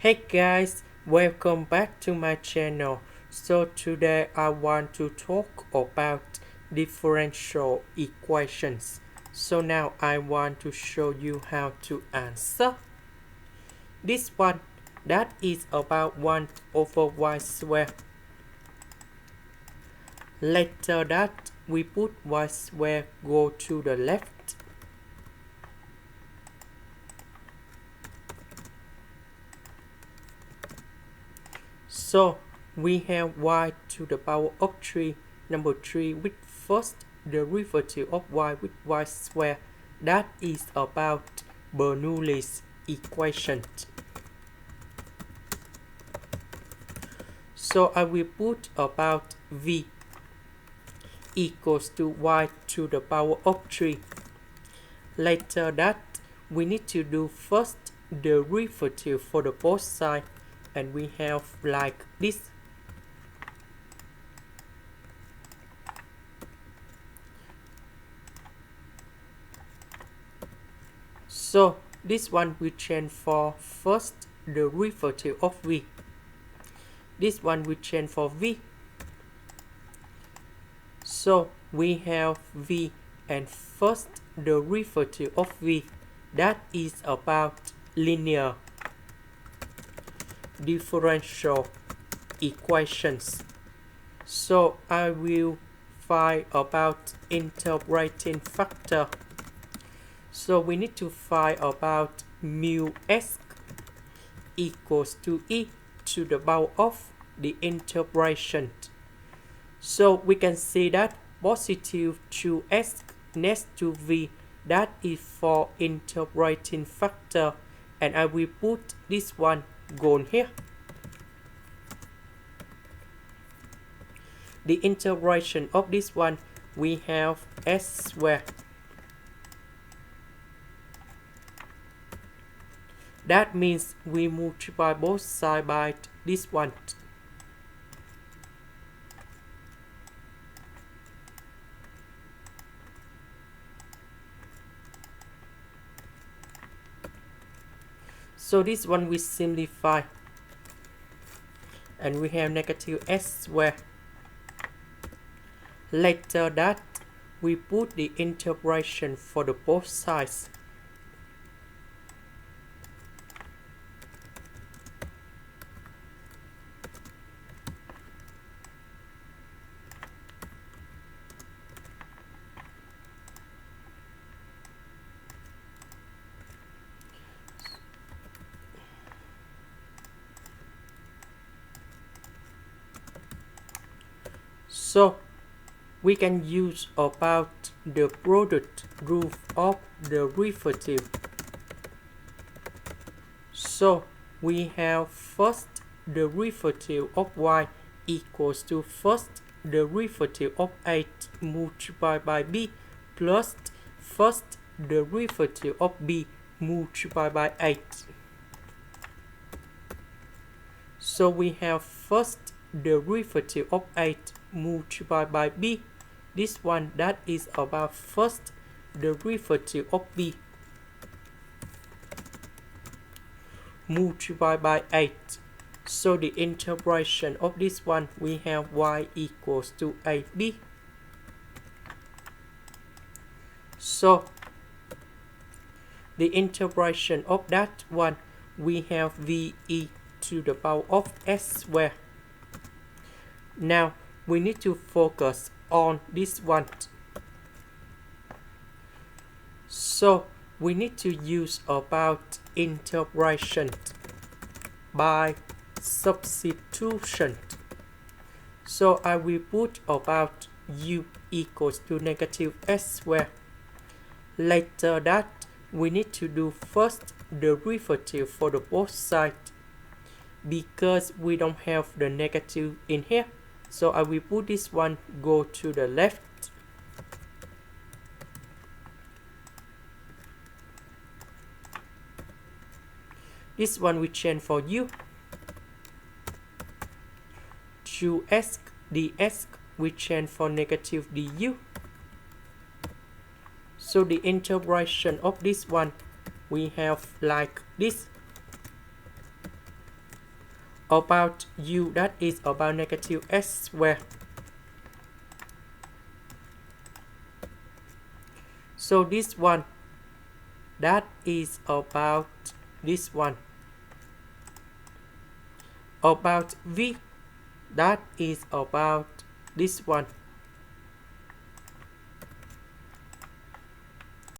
Hey guys, welcome back to my channel. So today I want to talk about differential equations. So now I want to show you how to answer this one, that is about 1 over y squared. Later that we put y squared go to the left. So we have y to the power of 3, number 3, with first derivative of y with y squared. That is about Bernoulli's equation. So I will put about v equals to y to the power of 3. Later that we need to do first derivative for the both sides, and we have like this. So this one we change for first derivative of v. This one we change for v. So we have v and first derivative of v. That is about linear differential equations. So I will find about integrating factor. So we need to find about mu s equals to e to the power of the integration. So we can see that positive 2s next to v, that is for integrating factor, and I will put this one gone here. The integration of this one, we have s squared. That means we multiply both sides by this one. So this one we simplify, and we have negative s squared. Later that we put the integration for the both sides. So we can use about the product rule of derivative. So we have first derivative of y equals to first derivative of 8 multiplied by b plus first derivative of b multiplied by 8. So we have first derivative of 8 multiplied by b. This one, that is about first derivative of b multiplied by 8. So the integration of this one, we have y equals to 8b. So the integration of that one, we have v e to the power of s squared. Now we need to focus on this one. So we need to use about integration by substitution. So I will put about u equals to negative s squared. Later that we need to do first derivative for the both sides, because we don't have the negative in here. So I will put this one go to the left. This one we change for u. 2s ds we change for negative du. So the integration of this one, we have like this. about u, that is about negative s squared. So this one, that is about this one. About v, that is about this one.